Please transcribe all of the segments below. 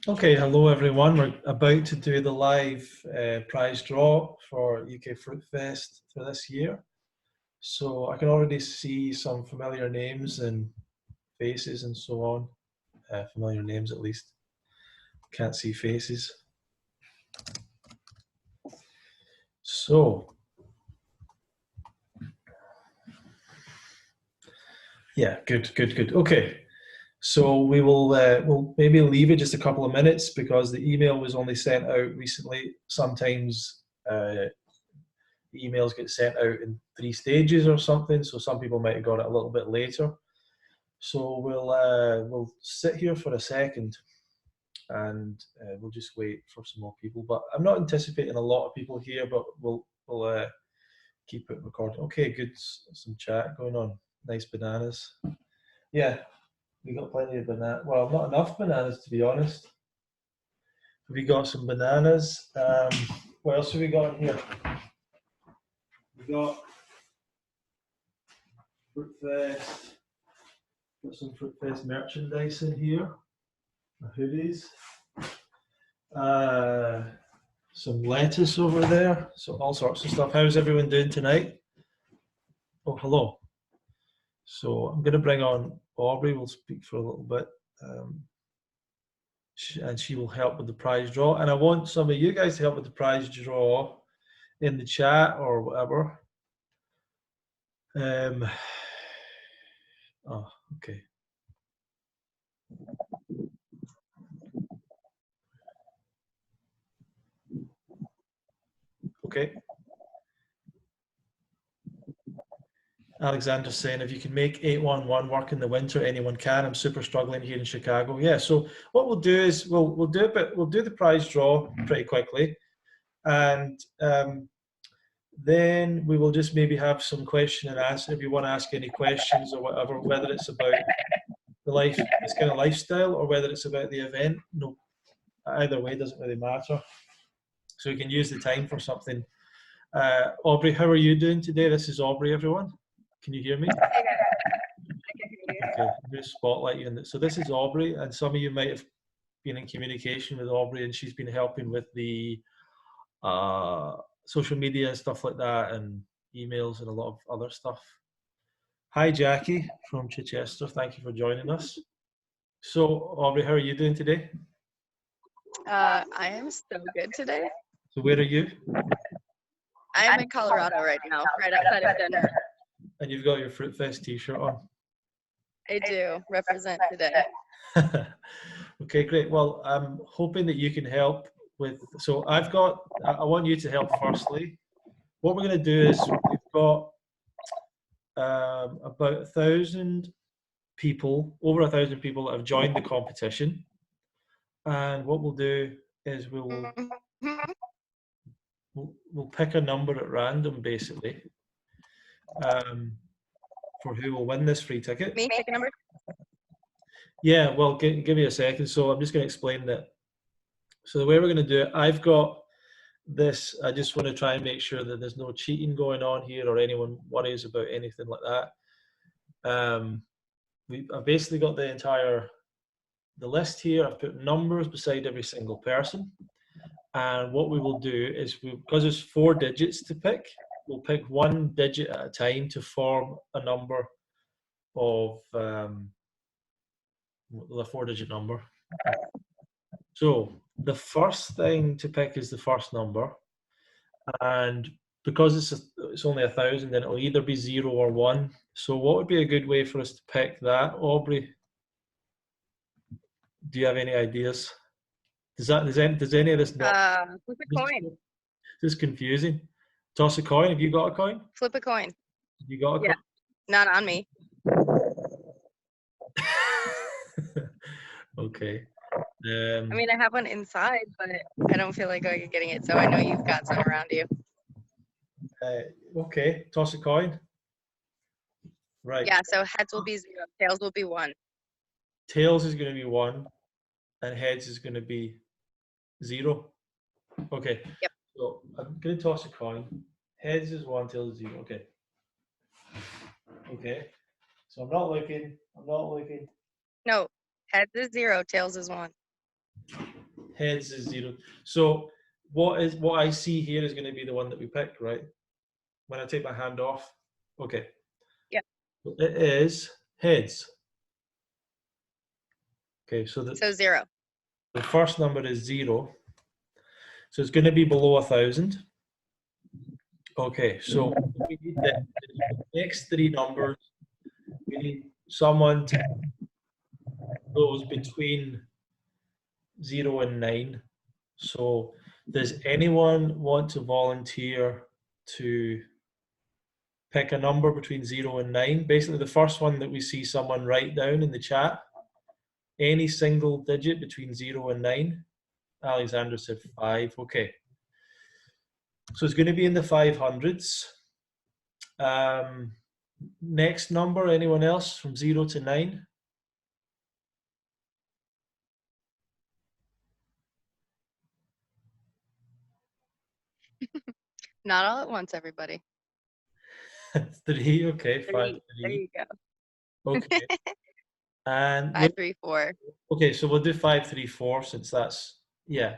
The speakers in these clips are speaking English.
Okay, hello everyone. We're about to do the live prize draw for UK Fruitfest for this year. So I can already see some familiar names and faces and so on. Familiar names at least. Can't see faces. So, yeah, good. Okay. So we will we'll maybe leave it just a couple of minutes because the email was only sent out recently. Sometimes emails get sent out in 3 stages or something, so some people might have got it a little bit later. So we'll sit here for a second and we'll just wait for some more people. But I'm not anticipating a lot of people here, but we'll keep it recording. Okay, good. Some chat going on. Nice bananas. Yeah, we got plenty of bananas. Well, not enough bananas to be honest. We got some bananas. What else have we got in here? We got Fruitfest. Got some Fruitfest merchandise in here. Hoodies. Some lettuce over there. So all sorts of stuff. How's everyone doing tonight? Oh, hello. So I'm going to bring on Aubrey. We'll speak for a little bit. And she will help with the prize draw. And I want some of you guys to help with the prize draw in the chat or whatever. Oh, okay. Okay. Alexander's saying, if you can make 811 work in the winter, anyone can. I'm super struggling here in Chicago. Yeah, so what we'll do is we'll do the prize draw pretty quickly. And then we will just maybe have some question and answer if you want to ask any questions or whatever, whether it's about this kind of lifestyle or whether it's about the event. No, either way doesn't really matter. So you can use the time for something. Aubrey, how are you doing today? This is Aubrey, everyone. Can you hear me? Okay, I'm going to spotlight you. So this is Aubrey, and some of you might have been in communication with Aubrey, and she's been helping with the social media and stuff like that, and emails and a lot of other stuff. Hi, Jackie from Chichester. Thank you for joining us. So, Aubrey, how are you doing today? I am so good today. So where are you? I am in Colorado right now, right outside of Denver. And you've got your Fruitfest t-shirt on. I do represent today. Okay, great. Well, I'm hoping that you can help with, so I want you to help firstly. What we're going to do is we've got about 1,000 people, over 1,000 people that have joined the competition. And what we'll do is we'll pick a number at random, basically, for who will win this free ticket. Me, pick a number? Yeah, well, give me a second. So I'm just going to explain that. So the way we're going to do it, I've got this. I just want to try and make sure that there's no cheating going on here or anyone worries about anything like that. I've basically got the list here. I've put numbers beside every single person. And what we will do is, because there's 4 digits to pick, we'll pick 1 digit at a time to form a number of the 4-digit number. So the first thing to pick is the first number, and because it's only 1,000, then it'll either be 0 or 1. So what would be a good way for us to pick that, Aubrey? Do you have any ideas? Does any of this not? Flip a coin. This is confusing. Toss a coin. Have you got a coin? Flip a coin. Have you got a coin? Not on me. Okay. I mean, I have one inside, but I don't feel like getting it. So I know you've got some around you. Okay. Toss a coin. Right. Yeah. So heads will be 0. Tails will be 1. Tails is going to be 1, and heads is going to be 0. Okay. Yep. So I'm going to toss a coin. Heads is 1, tails is 0. Okay. Okay. So I'm not looking. No, heads is 0, tails is 1. Heads is 0. So what I see here is going to be the one that we picked, right? When I take my hand off. Okay. Yep. It is heads. Okay, so So 0. the first number is 0. So it's going to be below 1,000. Okay, so we need the next 3 numbers. We need someone to those between 0 and 9. So does anyone want to volunteer to pick a number between 0 and 9? Basically, the first one that we see someone write down in the chat, any single digit between 0 and 9. Alexander said 5. Okay. So it's going to be in the 500s. Next number, anyone else from 0 to 9? Not all at once, everybody. 3. Okay, 5, 3. 3. There you go. Okay. And 5, 3, 4. okay, so we'll do 5, 3, 4 since that's, yeah.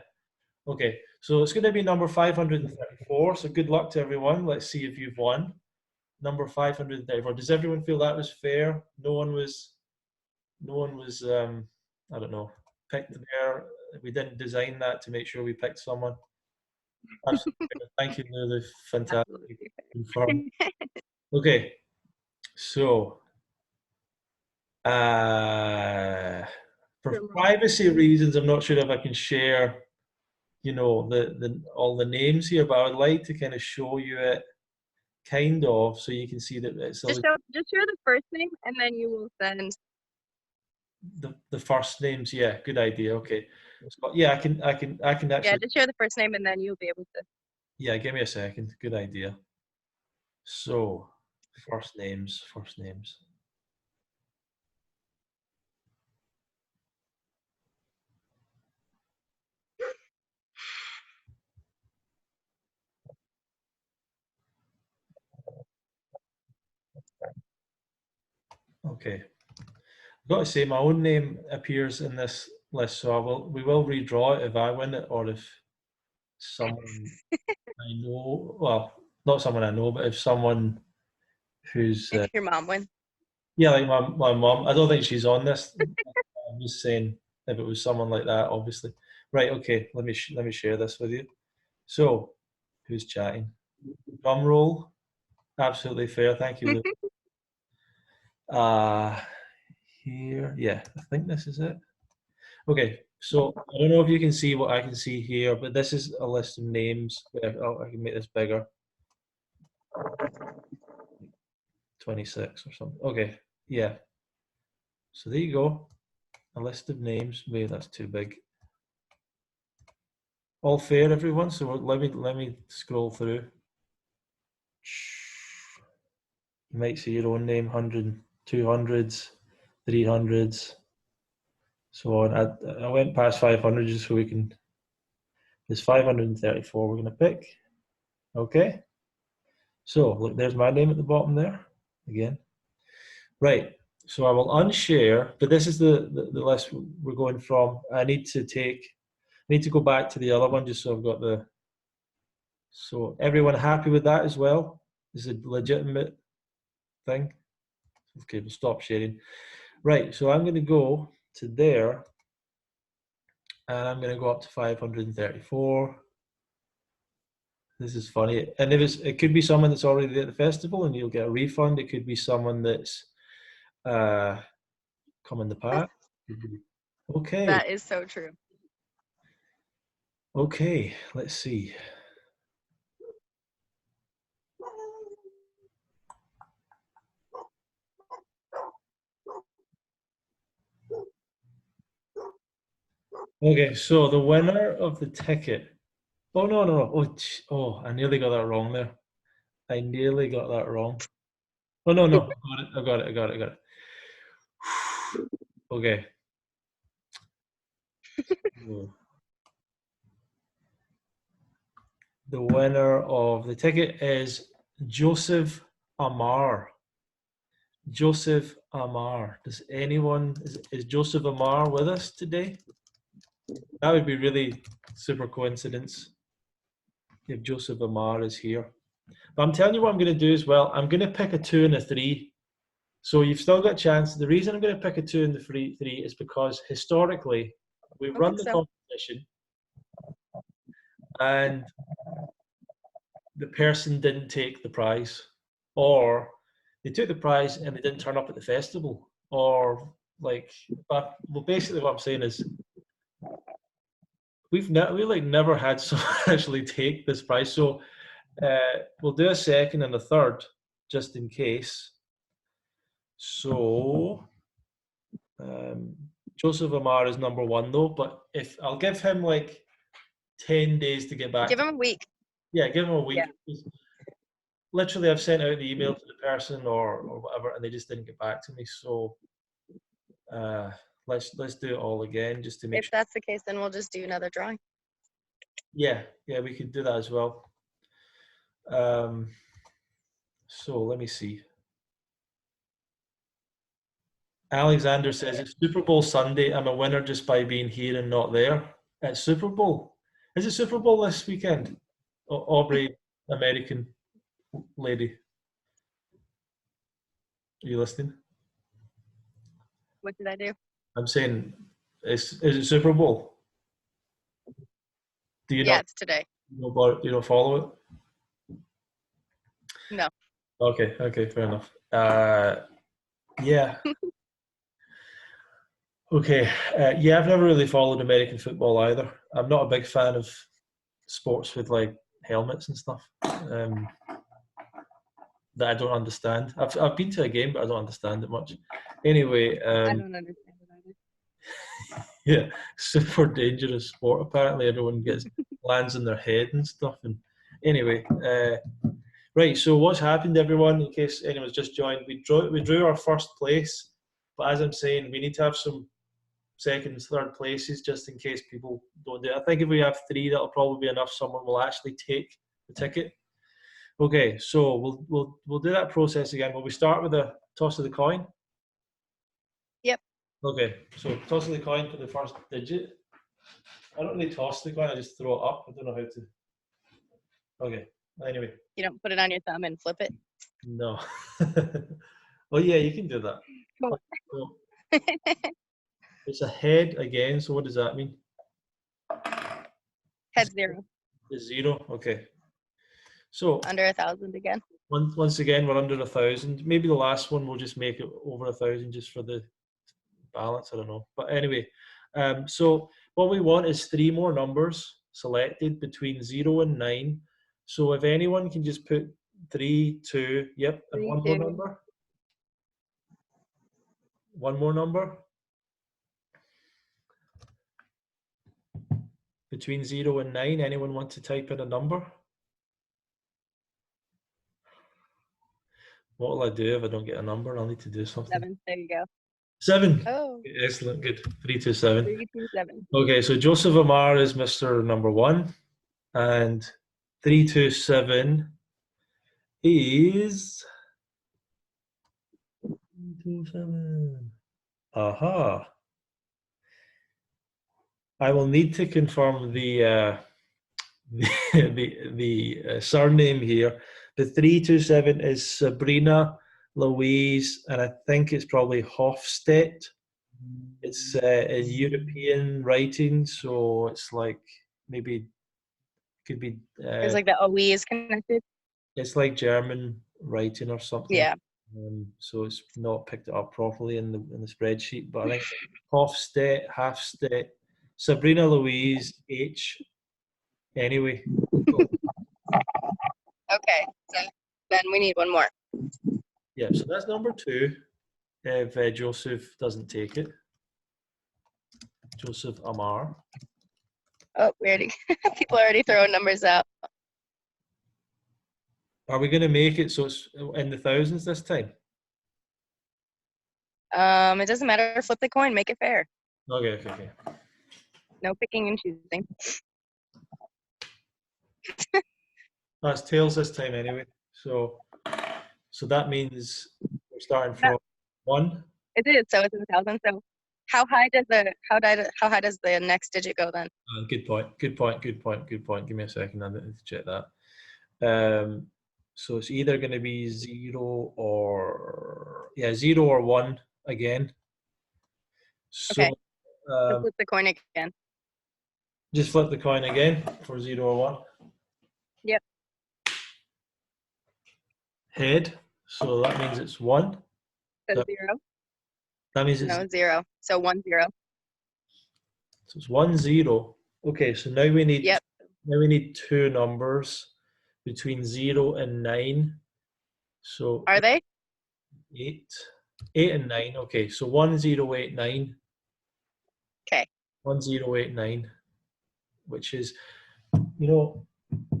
Okay, so it's going to be number 534. So good luck to everyone. Let's see if you've won. Number 534. Does everyone feel that was fair? No one was, I don't know, picked there. We didn't design that to make sure we picked someone. Absolutely. Thank you, Lulu. Fantastic. Confirmed. Okay, so for privacy reasons, I'm not sure if I can share, you know, all the names here, but I would like to kind of show you it, kind of, so you can see that it's just share the first name, and then you will send the first names. Yeah, good idea. Okay, so, yeah, I can actually. Yeah, just share the first name, and then you'll be able to. Yeah, give me a second. Good idea. So, first names. Okay. I've got to say, my own name appears in this list, so we will redraw it if I win it, or if someone I know, well, not someone I know, but if someone who's If your mom wins. yeah, like my mom. I don't think she's on this. I'm just saying if it was someone like that, obviously. Right. Okay. Let me share this with you. So, who's chatting? Drum roll. Absolutely fair. Thank you, Luke. Here. Yeah, I think this is it. Okay. So I don't know if you can see what I can see here, but this is a list of names. Oh, I can make this bigger. 26 or something. Okay. Yeah. So there you go. A list of names. Maybe that's too big. All fair, everyone. So let me scroll through. You might see your own name, 100, 200s, 300s, so on. I went past 500 just so we can. There's 534 we're going to pick. Okay. So look, there's my name at the bottom there again. Right. So I will unshare, but this is the list we're going from. I need to go back to the other one just so I've got the. So everyone happy with that as well? Is it a legitimate thing? Okay, we'll stop sharing. Right, so I'm going to go to there, and I'm going to go up to 534. This is funny, and it could be someone that's already at the festival, and you'll get a refund. It could be someone that's come in the past. Okay. That is so true. Okay, let's see. Okay, so the winner of the ticket. Oh no. Oh, I nearly got that wrong there. I nearly got that wrong. Oh no, I got it. Okay. The winner of the ticket is Joseph Amar. Joseph Amar. Is Joseph Amar with us today? That would be really super coincidence if Joseph Amar is here. But I'm telling you what I'm going to do as well. I'm going to pick a 2 and a 3. So you've still got a chance. The reason I'm going to pick a 2 and the 3 is because historically we've I run think the so. competition and the person didn't take the prize, or they took the prize and they didn't turn up at the festival, or like, but well, basically what I'm saying is we never had someone actually take this prize. So we'll do a second and a third just in case. So Joseph Amar is number 1 though, but if I'll give him like 10 days to get back. Give him a week. Yeah, give him a week. Yeah. Literally, I've sent out the email to the person or whatever, and they just didn't get back to me. So let's do it all again just to make If sure. that's the case, then we'll just do another drawing. Yeah, we could do that as well. So let me see. Alexander says it's Super Bowl Sunday. I'm a winner just by being here and not there. It's Super Bowl. Is it Super Bowl this weekend? Aubrey, American lady. Are you listening? What did I do? I'm saying, is it Super Bowl? Do you Yeah, not it's today. know about it? You don't follow it? No. Okay, fair enough. Yeah. Okay. Yeah, I've never really followed American football either. I'm not a big fan of sports with like helmets and stuff. That I don't understand. I've been to a game, but I don't understand it much. Anyway, I don't understand it either. yeah, super dangerous sport. Apparently, everyone lands on their head and stuff. And anyway, right. So what's happened, everyone? In case anyone's just joined, we drew our first place, but as I'm saying, we need to have some seconds, third places, just in case people don't do it. I think if we have 3, that'll probably be enough. Someone will actually take the ticket. Okay, so we'll do that process again. Will we start with the toss of the coin? Yep. Okay, so toss of the coin for the first digit. I don't really toss the coin, I just throw it up. I don't know how to. Okay, anyway. You don't put it on your thumb and flip it? No. Oh yeah, you can do that. Cool. So, it's a head again, so what does that mean? Head 0. It's 0, okay. So Under 1,000 again. Once again, we're under 1,000. Maybe the last one we'll just make it over 1,000 just for the balance. I don't know. But anyway, so what we want is 3 more numbers selected between 0 and 9. So if anyone can just put 3, 2, yep, and 3, 1 more number. 1 more number. Between 0 and 9, anyone want to type in a number? What will I do if I don't get a number? I'll need to do something. 7. There you go. 7. Oh. Excellent. Good. 3, 2, 7. 3, 2, 7. Okay, so Joseph Amar is Mr. Number 1, and 327 is 327. Aha. I will need to confirm the surname here. The 327 is Sabrina Louise, and I think it's probably Hofstedt. It's in European writing, so it's like maybe could be. There's like the OE is connected. It's like German writing or something. Yeah. So it's not picked it up properly in the spreadsheet. But I think Hofstedt, Hafstedt, Sabrina Louise H. Anyway. Okay, so then we need 1 more. Yeah, so that's number 2. If Joseph doesn't take it, Joseph Amar. Oh, we already people are already throwing numbers out. Are we going to make it so it's in the thousands this time? It doesn't matter. Flip the coin. Make it fair. Okay. No picking and choosing. That's tails this time anyway. So that means we're starting from 1. It is. So it's 1,000. So how high does the next digit go then? Good point. Good point. Good point. Good point. Give me a second. I need to check that. So it's either going to be 0 or 0 or 1 again. So Okay. So flip the coin again. just flip the coin again for 0 or 1. Yep. Head. So that means it's 1. So 0. That means it's No, 0. So 1 0. So it's 1 0. Okay, so now we need Yep. two numbers between 0 and 9. So Are they? 8. 8 and 9. Okay, so 1089. Okay. 1089, which is,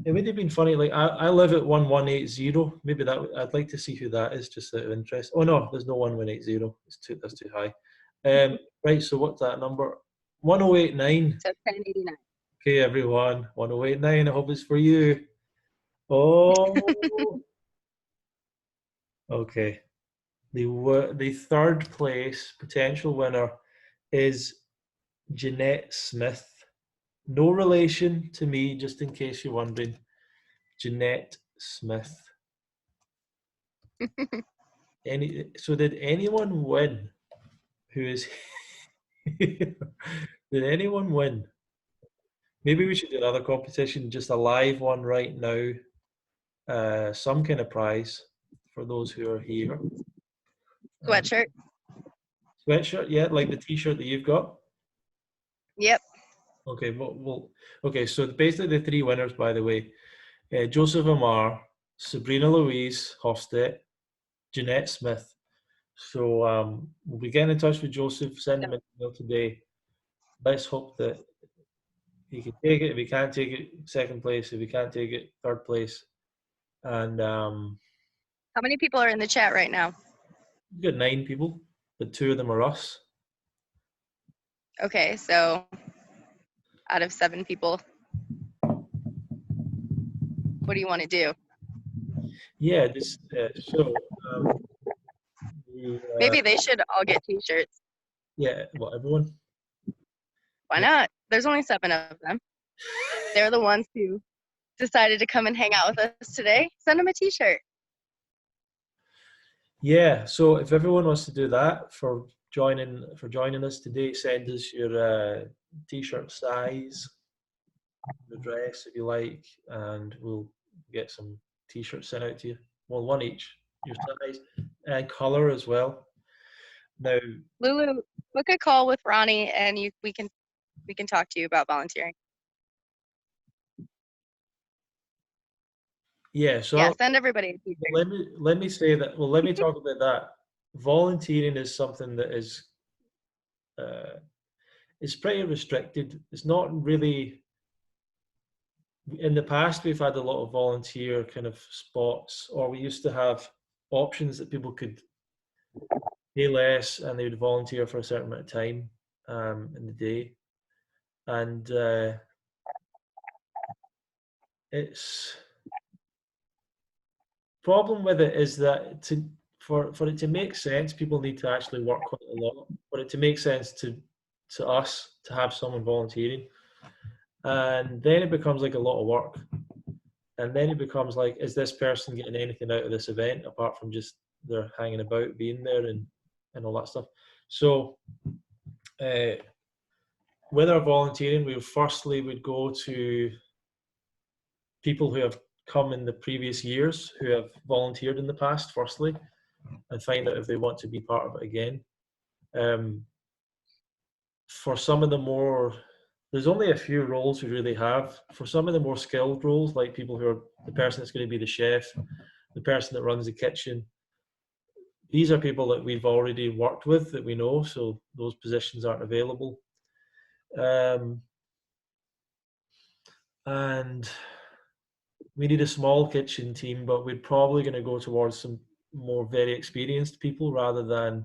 it would have been funny. Like I live at 1180. Maybe that I'd like to see who that is, just out of interest. Oh no, there's no 1180. That's too high. Right. So what's that number? 1089. So 1089. Okay, everyone. 1089. I hope it's for you. Oh. Okay. The third place potential winner is Jeanette Smith. No relation to me, just in case you're wondering. Jeanette Smith. So did anyone win? Who is? Did anyone win? Maybe we should do another competition, just a live one right now. Some kind of prize for those who are here. Sweatshirt. Sweatshirt, yeah, like the T-shirt that you've got. Yep. Okay, okay. So basically, the three winners, by the way, Joseph Amar, Sabrina Louise Hofstedt, Jeanette Smith. So we'll be getting in touch with Joseph, send him an email today. Let's hope that he can take it. If he can't take it, second place. If he can't take it, third place. And How many people are in the chat right now? we've got 9 people, but 2 of them are us. Okay, so out of 7 people, what do you want to do? Yeah, this so Maybe they should all get T-shirts. yeah, well, everyone. Why not? There's only 7 of them. They're the ones who decided to come and hang out with us today. Send them a T-shirt. Yeah, so if everyone wants to do that for joining us today, send us your T-shirt size, address if you like, and we'll get some T-shirts sent out to you. Well, one each, your size and color as well. Now, Lulu, book a call with Ronnie, and we can talk to you about volunteering. yeah, so yeah, send everybody a T-shirt. let me say that. Well, let me talk about that. Volunteering is something that is it's pretty restricted. It's not really. In the past, we've had a lot of volunteer kind of spots, or we used to have options that people could pay less and they would volunteer for a certain amount of time in the day. And it's problem with it is that for it to make sense, people need to actually work quite a lot. For it to make sense to us to have someone volunteering, and then it becomes like a lot of work. And then it becomes like, is this person getting anything out of this event apart from just they're hanging about, being there, and all that stuff? So, with our volunteering, we firstly would go to people who have come in the previous years, who have volunteered in the past, firstly, and find out if they want to be part of it again. For some of the more, there's only a few roles we really have. For some of the more skilled roles, like people who are the person that's going to be the chef, the person that runs the kitchen, these are people that we've already worked with, that we know, so those positions aren't available. And we need a small kitchen team, but we're probably going to go towards some more very experienced people rather than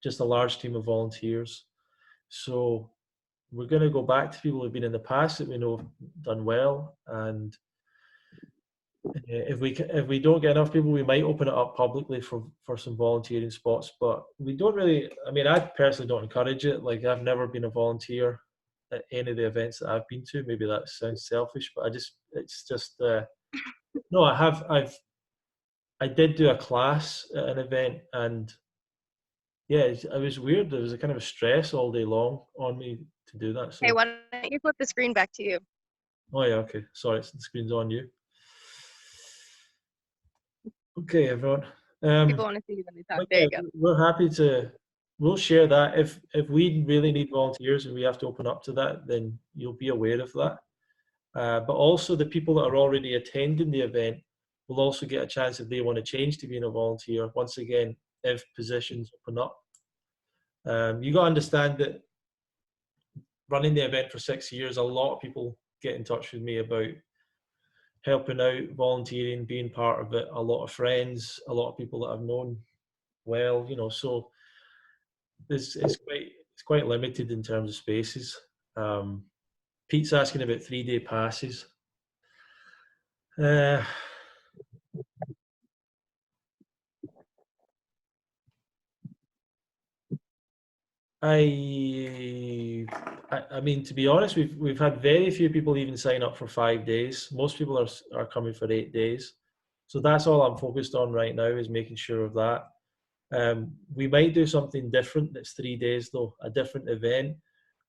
just a large team of volunteers. So we're going to go back to people who've been in the past that we know have done well, and if we don't get enough people, we might open it up publicly for some volunteering spots. But we don't really. I mean, I personally don't encourage it. Like, I've never been a volunteer at any of the events that I've been to. Maybe that sounds selfish, but it's just no. I did do a class at an event, and yeah, it was weird. There was a kind of a stress all day long on me to do that. Hey, So, why don't you flip the screen back to you? oh yeah, okay. Sorry, the screen's on you. Okay, everyone. People want to see you when they talk. But There yeah, you go. we're happy to. We'll share that if we really need volunteers and we have to open up to that, then you'll be aware of that. But also the people that are already attending the event will also get a chance if they want to change to being a volunteer. Once again, if positions open up, you got to understand that running the event for 6 years, a lot of people get in touch with me about helping out, volunteering, being part of it. A lot of friends, a lot of people that I've known well, so it's quite limited in terms of spaces. Um, Pete's asking about 3-day passes. Uh, I mean, to be honest, we've had very few people even sign up for 5 days. Most people are coming for 8 days. So that's all I'm focused on right now, is making sure of that. We might do something different that's 3 days though, a different event.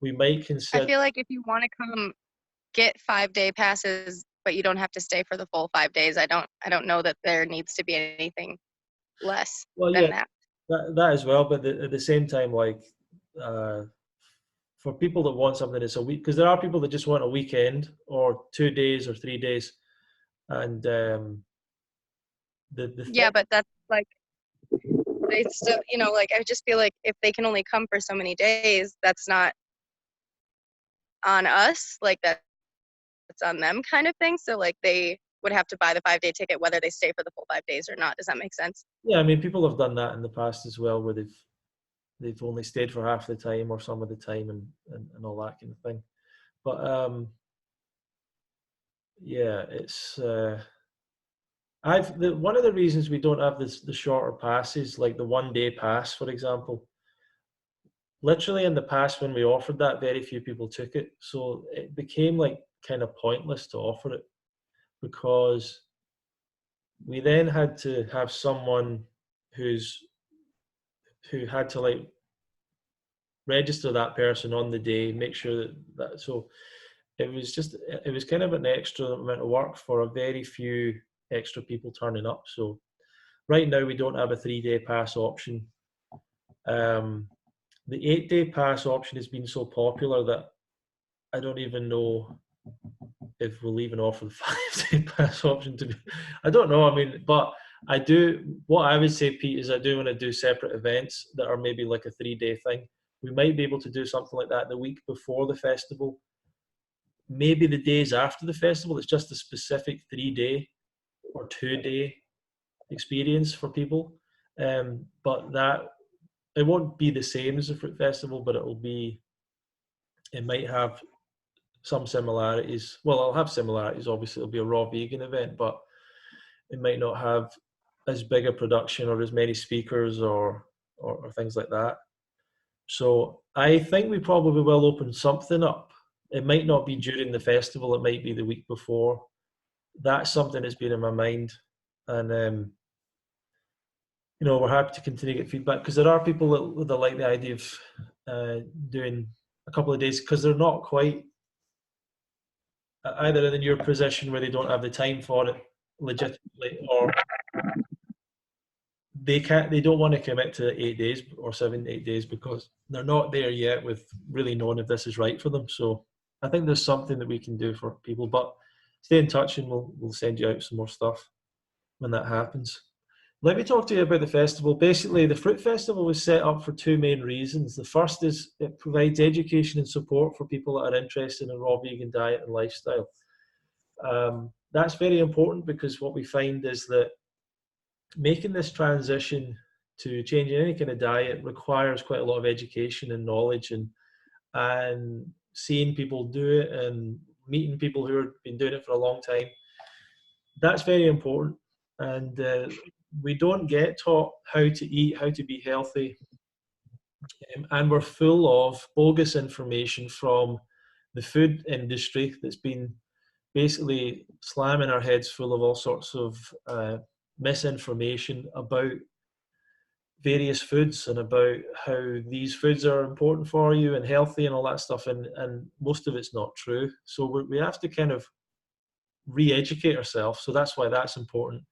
We might I consider. feel like if you want to come get 5-day passes, but you don't have to stay for the full 5 days, I don't know that there needs to be anything less Well, than yeah, that. that as well. But at the same time, like, uh, for people that want something that's a week, because there are people that just want a weekend or 2 days or 3 days, and the Yeah, thing. but that's like they still, like I just feel like if they can only come for so many days, that's not on us. Like that's on them kind of thing. So like they would have to buy the 5-day ticket whether they stay for the full 5 days or not. Does that make sense? Yeah, I mean, people have done that in the past as well, where they've only stayed for half the time or some of the time, and all that kind of thing. But yeah, it's one of the reasons we don't have the shorter passes, like the 1-day pass, for example. Literally in the past, when we offered that, very few people took it, so it became like kind of pointless to offer it, because we then had to have someone who had to like register that person on the day, make sure that so it was kind of an extra amount of work for a very few extra people turning up. So right now we don't have a 3-day pass option. The 8-day pass option has been so popular that I don't even know if we'll even offer the 5-day pass option to be. I don't know. I mean, but I do. What I would say, Pete, is I do want to do separate events that are maybe like a 3-day thing. We might be able to do something like that the week before the festival, maybe the days after the festival. It's just a specific 3-day or 2-day experience for people. But that it won't be the same as the fruit festival, but it might have some similarities. Well, it'll have similarities. Obviously, it'll be a raw vegan event, but it might not have as big a production or as many speakers or things like that. So I think we probably will open something up. It might not be during the festival. It might be the week before. That's something that's been in my mind, and we're happy to continue to get feedback, because there are people that like the idea of doing a couple of days, because they're not quite either in your position where they don't have the time for it legitimately, or they don't want to commit to 8 days or 7 8 days because they're not there yet with really knowing if this is right for them. So I think there's something that we can do for people, but stay in touch and we'll send you out some more stuff when that happens. Let me talk to you about the festival. Basically, the Fruit Festival was set up for two main reasons. The first is it provides education and support for people that are interested in a raw vegan diet and lifestyle. That's very important, because what we find is that making this transition to changing any kind of diet requires quite a lot of education and knowledge, and seeing people do it and meeting people who have been doing it for a long time. that's very important. And we don't get taught how to eat, how to be healthy. And we're full of bogus information from the food industry that's been basically slamming our heads full of all sorts of misinformation about various foods and about how these foods are important for you and healthy and all that stuff. And most of it's not true. So we have to kind of re-educate ourselves. So that's why that's important.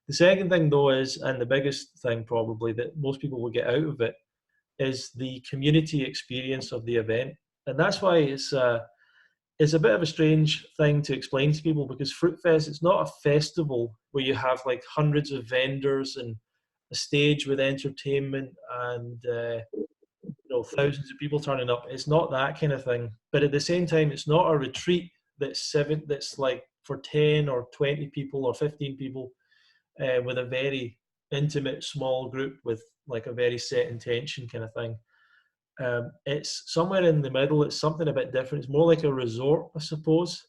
The second thing, though, is, and the biggest thing probably that most people will get out of it, is the community experience of the event. And that's why it's a bit of a strange thing to explain to people, because Fruitfest, it's not a festival where you have like hundreds of vendors and a stage with entertainment and thousands of people turning up. It's not that kind of thing. But at the same time, it's not a retreat that's like for 10 or 20 people or 15 people with a very intimate small group with like a very set intention kind of thing. It's somewhere in the middle. It's something a bit different. It's more like a resort, I suppose,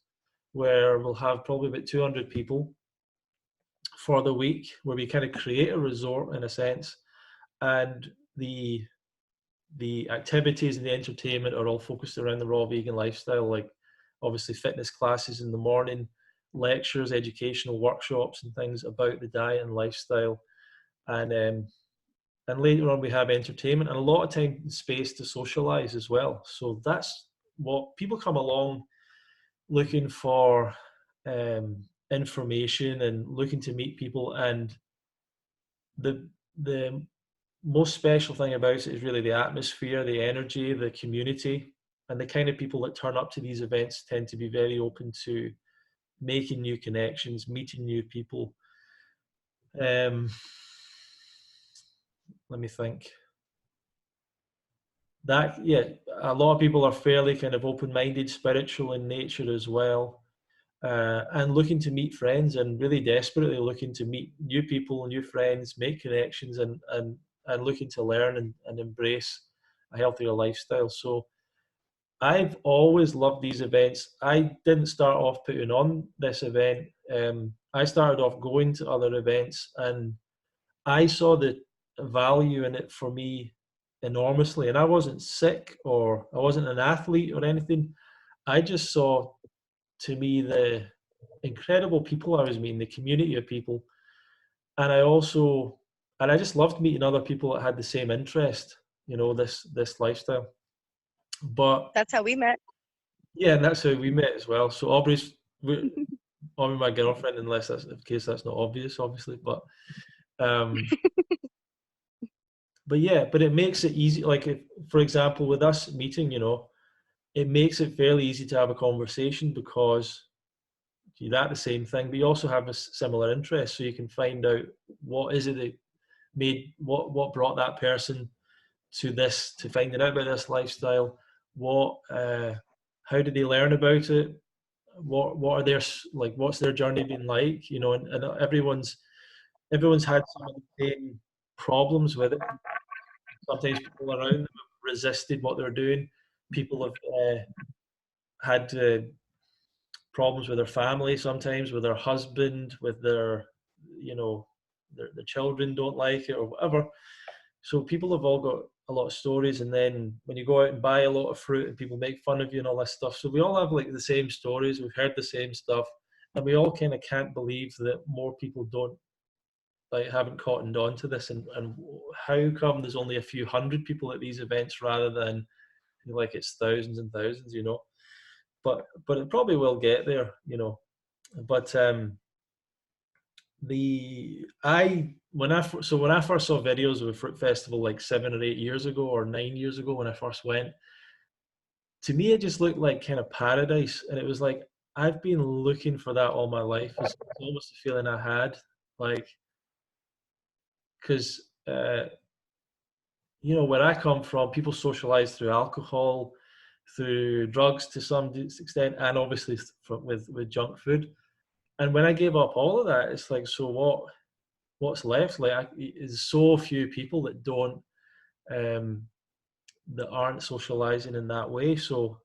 where we'll have probably about 200 people for the week, where we kind of create a resort in a sense, and the activities and the entertainment are all focused around the raw vegan lifestyle, like obviously fitness classes in the morning, lectures, educational workshops, and things about the diet and lifestyle, and later on we have entertainment and a lot of time and space to socialize as well. So that's what people come along looking for, information and looking to meet people. And the most special thing about it is really the atmosphere, the energy, the community, and the kind of people that turn up to these events tend to be very open to making new connections, meeting new people. Let me think. That, yeah, a lot of people are fairly kind of open-minded, spiritual in nature as well, and looking to meet friends, and really desperately looking to meet new people, new friends, make connections, and looking to learn and embrace a healthier lifestyle. So I've always loved these events. I didn't start off putting on this event. I started off going to other events, and I saw the value in it for me enormously. And I wasn't sick or I wasn't an athlete or anything. I just saw, to me, the incredible people I was meeting, the community of people. And I just loved meeting other people that had the same interest, this lifestyle. But That's how we met. yeah, and that's how we met as well. So Aubrey's my girlfriend, unless that's in case that's not obvious, obviously. Um, but yeah, but it makes it easy. Like, if, for example, with us meeting, it makes it fairly easy to have a conversation because you're at the same thing, but you also have a similar interest, so you can find out what is it that made what brought that person to finding out about this lifestyle. How did they learn about it? What are their, like, what's their journey been like? And everyone's had some of the same problems with it. Sometimes people around them have resisted what they're doing. People have had problems with their family, sometimes with their husband, with their children don't like it or whatever. So people have all got a lot of stories, and then when you go out and buy a lot of fruit and people make fun of you and all this stuff. So we all have like the same stories, we've heard the same stuff, and we all kind of can't believe that more people don't, like, haven't cottoned on to this, and how come there's only a few hundred people at these events rather than like it's thousands and thousands. But it probably will get there. But the I when I so when I first saw videos of a fruit festival like 7 or 8 years ago or 9 years ago when I first went, to me it just looked like kind of paradise, and it was like I've been looking for that all my life. It's almost a feeling I had, like, because where I come from, people socialize through alcohol, through drugs to some extent, and obviously with junk food. And when I gave up all of that, it's like, so what's left? Like, there's so few people that don't, that aren't socializing in that way. So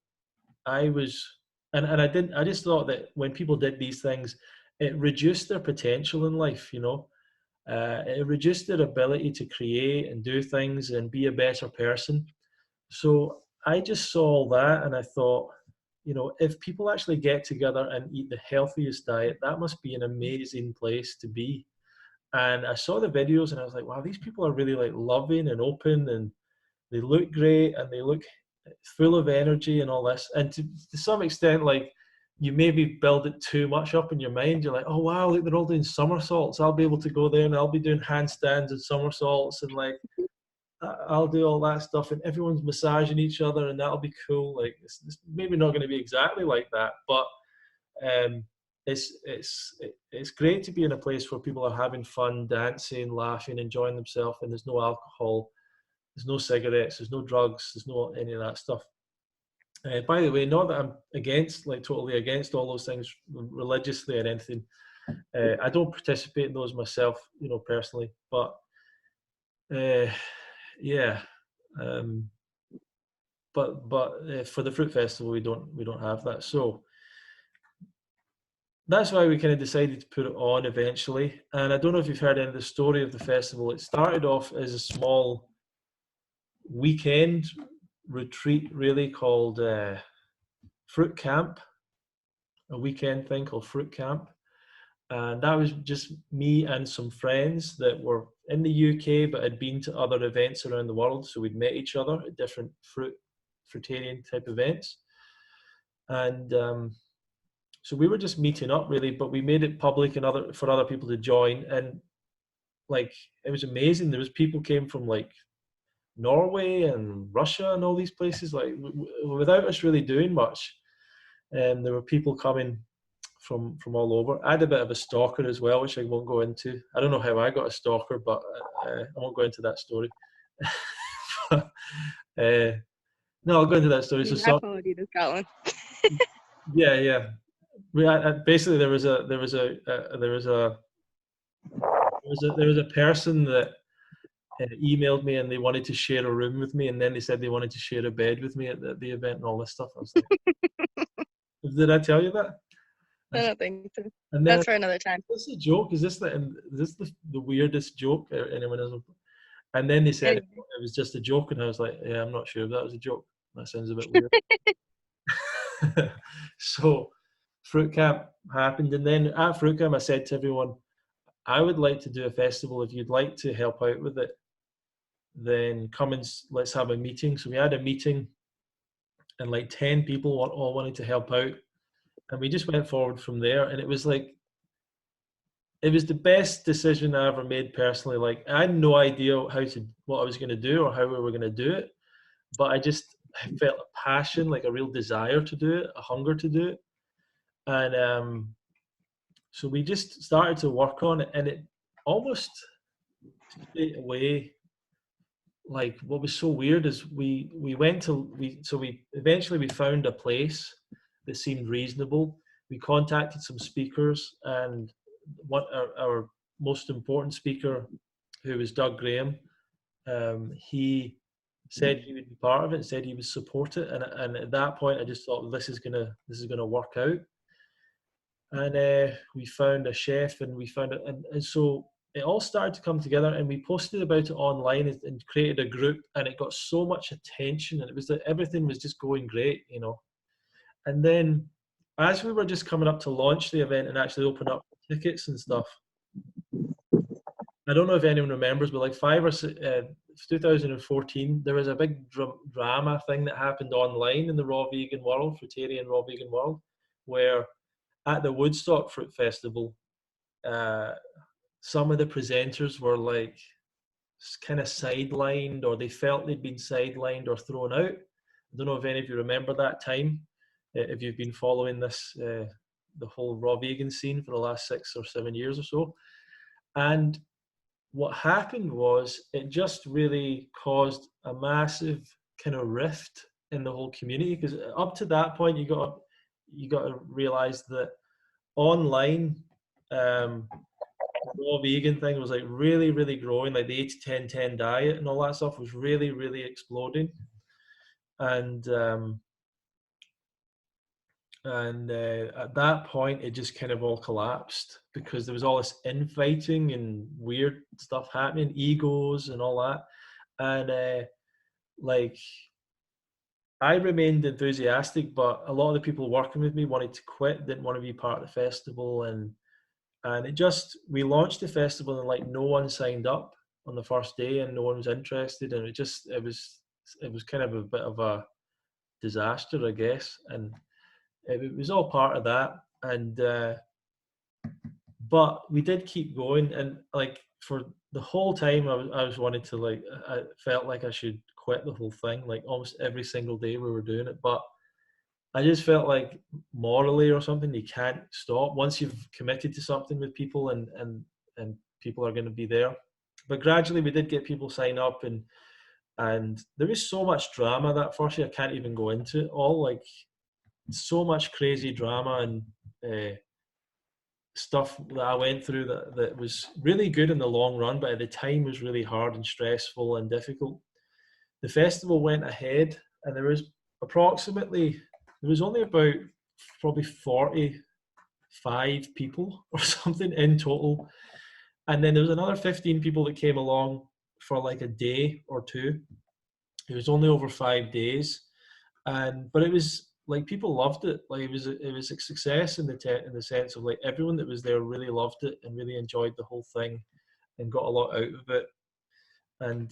I was, and I didn't. I just thought that when people did these things, it reduced their potential in life, you know. It reduced their ability to create and do things and be a better person. So I just saw all that and I thought, you know, if people actually get together and eat the healthiest diet, that must be an amazing place to be. And I saw the videos and I was like, wow, these people are really like loving and open and they look great and they look full of energy and all this. And to some extent, like you maybe build it too much up in your mind. You're like, oh wow, look, they're all doing somersaults. I'll be able to go there and I'll be doing handstands and somersaults and like I'll do all that stuff and everyone's massaging each other and that'll be cool. Like it's maybe not going to be exactly like that, but um, it's great to be in a place where people are having fun, dancing, laughing, enjoying themselves, and there's no alcohol, there's no cigarettes, there's no drugs, there's no any of that stuff. By the way, not that I'm against, like totally against all those things religiously or anything. I don't participate in those myself, you know, personally. But uh, yeah, um, but for the fruit festival, we don't have that. So that's why we kind of decided to put it on eventually. And I don't know if you've heard any of the story of the festival. It started off as a small weekend retreat, really called Fruit Camp, a weekend thing called Fruit Camp. And that was just me and some friends that were in the UK but had been to other events around the world. So we'd met each other at different fruitarian type events. And so we were just meeting up really, but we made it public and for other people to join. And like it was amazing. There was people came from like Norway and Russia and all these places, like without us really doing much. And there were people coming from all over. I had a bit of a stalker as well, which I won't go into. I don't know how I got a stalker, but I won't go into that story. But, no, I'll go into that story. I followed you to Scotland. Yeah, yeah. Basically, there was a person that emailed me and they wanted to share a room with me, and then they said they wanted to share a bed with me at the event and all this stuff. I was like, did I tell you that? I don't think so. And then That's for another time. is this a joke? Is this the weirdest joke anyone has? And then they said Anyway. it was just a joke, and I was like, yeah, I'm not sure if that was a joke. That sounds a bit weird. So Fruit Camp happened, and then at Fruit Camp, I said to everyone, I would like to do a festival. If you'd like to help out with it, then come and let's have a meeting. So we had a meeting, and like 10 people all wanted to help out, and we just went forward from there. And it was like it was the best decision I ever made personally. Like I had no idea what I was going to do or how we were going to do it, but I felt a passion, like a real desire to do it, a hunger to do it, and so we just started to work on it, and it almost straight away. Like what was so weird is we eventually we found a place that seemed reasonable. We contacted some speakers, and what our most important speaker, who was Doug Graham, he said he would be part of it, said he would support it, and at that point I just thought this is gonna work out. And we found a chef, and we found it, and so it all started to come together, and we posted about it online and created a group, and it got so much attention, and it was that everything was just going great, you know. And then as we were just coming up to launch the event and actually open up tickets and stuff, I don't know if anyone remembers, but like 2014, there was a big drama thing that happened online in the raw vegan world, fruitarian raw vegan world, where at the Woodstock Fruit Festival, some of the presenters were like kind of sidelined, or they felt they'd been sidelined or thrown out. I don't know if any of you remember that time, if you've been following this, the whole raw vegan scene for the last 6 or 7 years or so. And what happened was it just really caused a massive kind of rift in the whole community, because up to that point you got to realize that online the raw vegan thing was like really, really growing. Like the 8 to 10 diet and all that stuff was really, really exploding. And And at that point, it just kind of all collapsed because there was all this infighting and weird stuff happening, egos and all that. And like, I remained enthusiastic, but a lot of the people working with me wanted to quit, didn't want to be part of the festival, and it just, we launched the festival and like no one signed up on the first day and no one was interested, and it was kind of a bit of a disaster, I guess, and it was all part of that. And but we did keep going, and like for the whole time I was wanting to, like, I felt like I should quit the whole thing, like almost every single day we were doing it, but I just felt like morally or something, you can't stop once you've committed to something with people, and people are going to be there. But gradually we did get people sign up, and there was so much drama that first year I can't even go into it all, like so much crazy drama and uh, stuff that I went through that was really good in the long run, but at the time was really hard and stressful and difficult. The festival went ahead, and there was only about probably 45 people or something in total, and then there was another 15 people that came along for like a day or two. It was only over 5 days, and but it was like people loved it. Like it was a success in the sense of like everyone that was there really loved it and really enjoyed the whole thing and got a lot out of it. And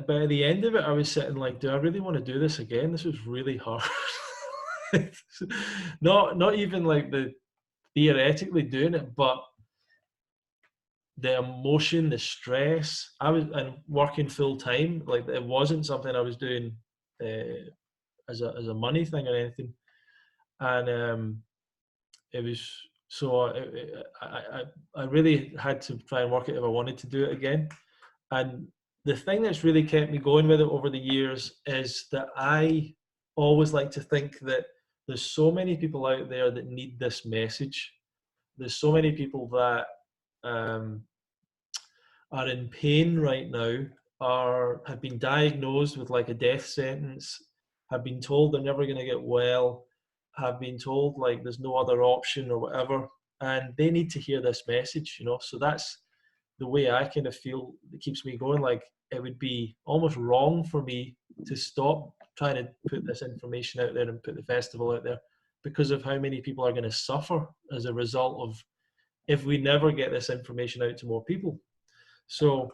by the end of it, I was sitting like, do I really want to do this again? This was really hard. Not even like the theoretically doing it, but the emotion, the stress. I was and working full time. Like it wasn't something I was doing as a money thing or anything. And it was so I really had to try and work it if I wanted to do it again. And the thing that's really kept me going with it over the years is that I always like to think that there's so many people out there that need this message. There's so many people that um, are in pain right now, are have been diagnosed with like a death sentence, have been told they're never going to get well, have been told like there's no other option or whatever, and they need to hear this message, you know. So that's the way I kind of feel it keeps me going. Like it would be almost wrong for me to stop trying to put this information out there and put the festival out there because of how many people are going to suffer as a result of if we never get this information out to more people. So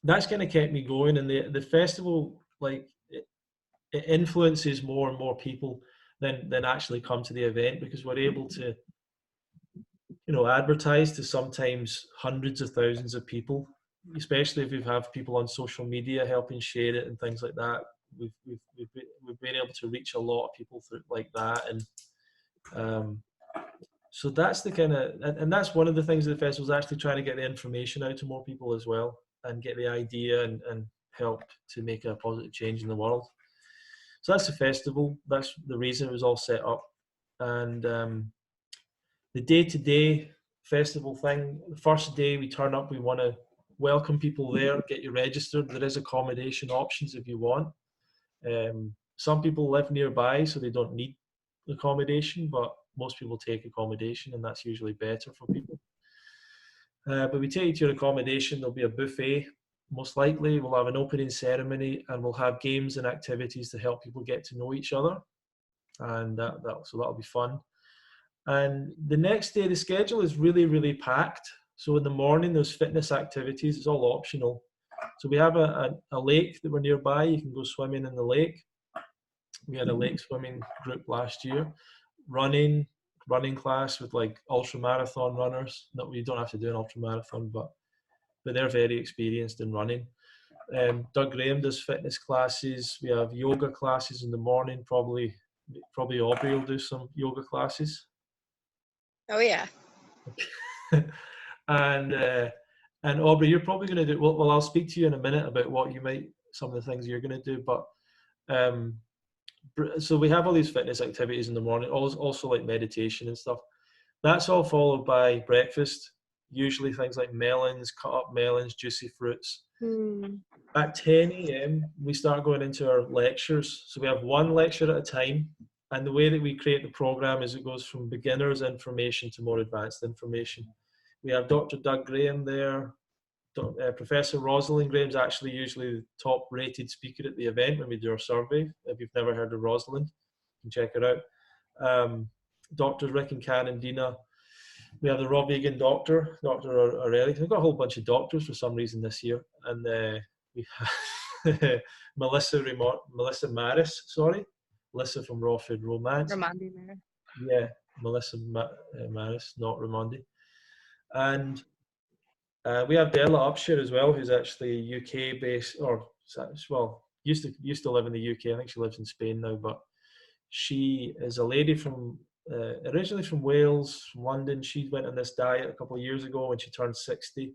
that's kind of kept me going, and the festival, like it influences more and more people than actually come to the event because we're able to, you know, advertise to sometimes hundreds of thousands of people, especially if we have people on social media helping share it and things like that. We've been able to reach a lot of people through like that, and um, so that's the kind of, and that's one of the things of the festival is actually trying to get the information out to more people as well and get the idea and help to make a positive change in the world. So that's the festival. That's the reason it was all set up. And the day-to-day festival thing, the first day we turn up, we want to welcome people there, get you registered. There is accommodation options if you want. Some people live nearby, so they don't need accommodation, but most people take accommodation, and that's usually better for people. But we take you to your accommodation. There'll be a buffet. Most likely, we'll have an opening ceremony, and we'll have games and activities to help people get to know each other, and so that'll be fun. And the next day, the schedule is really, really packed. So in the morning, there's fitness activities. It's all optional. So we have a lake that we're nearby. You can go swimming in the lake. We had a lake swimming group last year. Running class with like ultra marathon runners. Not you don't have to do an ultra marathon, but they're very experienced in running. Doug Graham does fitness classes. We have yoga classes in the morning. Probably Aubrey will do some yoga classes. Oh yeah. and Aubrey, you're probably going to do well. I'll speak to you in a minute about what you might, some of the things you're going to do. But so we have all these fitness activities in the morning, also like meditation and stuff. That's all followed by breakfast. Usually things like melons, cut up melons, juicy fruits. At 10 a.m. we start going into our lectures. So we have one lecture at a time. And the way that we create the program is it goes from beginners information to more advanced information. We have Dr. Doug Graham there. Professor Rosalind Graham's actually usually the top rated speaker at the event when we do our survey. If you've never heard of Rosalind, you can check her out. Doctors Rick and Karen Dina. We have the raw vegan doctor, Dr. Aurelia. We've got a whole bunch of doctors for some reason this year. And we have Melissa Maris, Melissa from Raw Food Romance. Ramondi Maris. Yeah, Melissa Maris, not Ramondi. And we have Della Upshire as well, who's actually UK based, or well, used to live in the UK. I think she lives in Spain now, but she is a lady from originally from Wales, from London. She went on this diet a couple of years ago when she turned 60,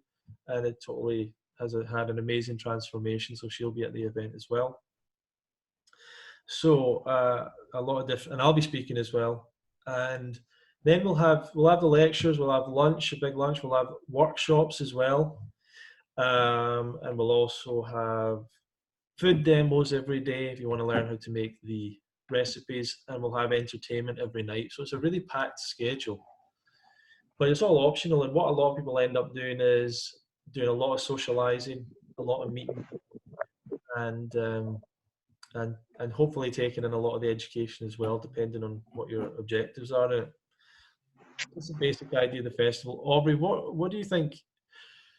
and it totally has had an amazing transformation. So she'll be at the event as well. So a lot of different, and I'll be speaking as well. And then we'll have the lectures, we'll have lunch, a big lunch, we'll have workshops as well, and we'll also have food demos every day if you want to learn how to make the recipes, and we'll have entertainment every night. So it's a really packed schedule, but it's all optional. And what a lot of people end up doing is doing a lot of socializing, a lot of meeting, and hopefully taking in a lot of the education as well, depending on what your objectives are. That's the basic idea of the festival. Aubrey, what do you think?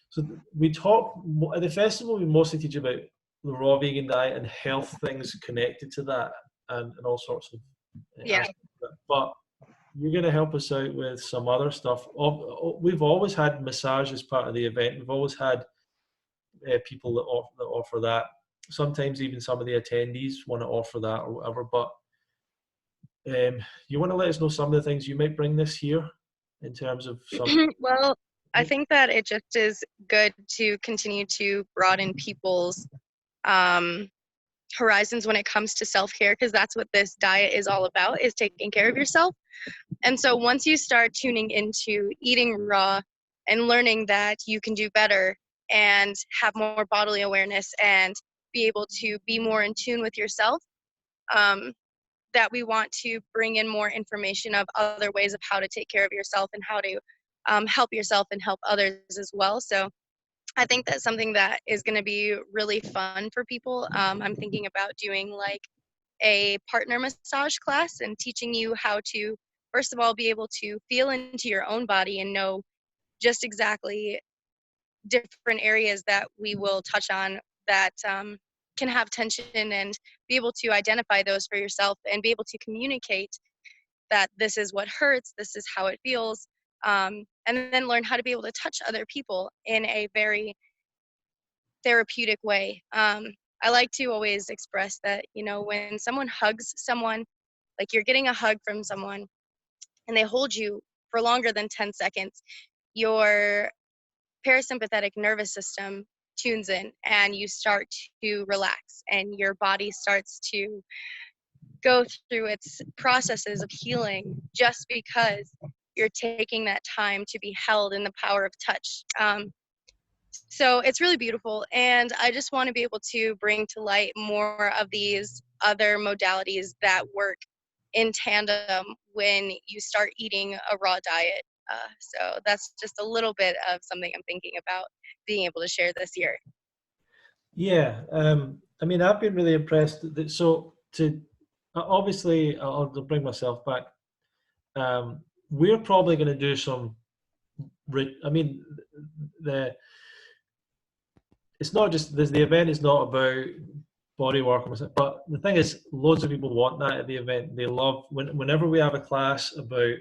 So we talk at the festival. We mostly teach about the raw vegan diet and health things connected to that, and all sorts of aspects of it. But you're going to help us out with some other stuff. We've always had massage as part of the event. We've always had people that offer that. Sometimes even some of the attendees want to offer that or whatever. But you want to let us know some of the things you might bring this year in terms of some. Well, I think that it just is good to continue to broaden people's horizons when it comes to self-care, because that's what this diet is all about, is taking care of yourself. And so once you start tuning into eating raw and learning that you can do better and have more bodily awareness and be able to be more in tune with yourself, that we want to bring in more information of other ways of how to take care of yourself and how to help yourself and help others as well. So I think that's something that is going to be really fun for people. I'm thinking about doing like a partner massage class and teaching you how to, first of all, be able to feel into your own body and know just exactly different areas that we will touch on that can have tension, and be able to identify those for yourself and be able to communicate that this is what hurts, this is how it feels, and then learn how to be able to touch other people in a very therapeutic way. I like to always express that, when someone hugs someone, like you're getting a hug from someone and they hold you for longer than 10 seconds, your parasympathetic nervous system tunes in and you start to relax and your body starts to go through its processes of healing just because you're taking that time to be held in the power of touch. So it's really beautiful, and I just want to be able to bring to light more of these other modalities that work in tandem when you start eating a raw diet. So that's just a little bit of something I'm thinking about being able to share this year. Yeah, I mean, I've been really impressed. Obviously, I'll bring myself back. We're probably going to do some. I mean, it's not just the event is not about body work, but the thing is, loads of people want that at the event. They love whenever we have a class about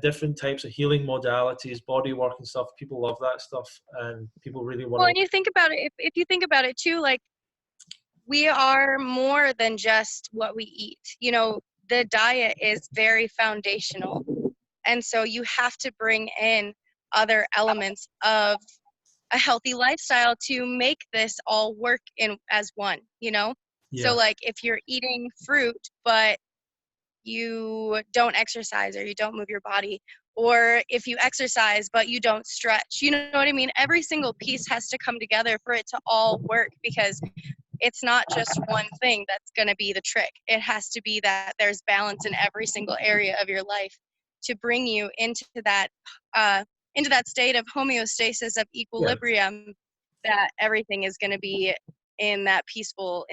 different types of healing modalities, body work and stuff. People love that stuff, and people really want. Well, and you think about it. If you think about it too, like we are more than just what we eat. The diet is very foundational, and so you have to bring in other elements of a healthy lifestyle to make this all work in as one. Yeah. So like if you're eating fruit but you don't exercise or you don't move your body, or if you exercise but you don't stretch, you know what I mean? Every single piece has to come together for it to all work, because it's not just one thing that's going to be the trick. It has to be that there's balance in every single area of your life to bring you uh, into that state of homeostasis, of Yeah. equilibrium, that everything is going to be in that peaceful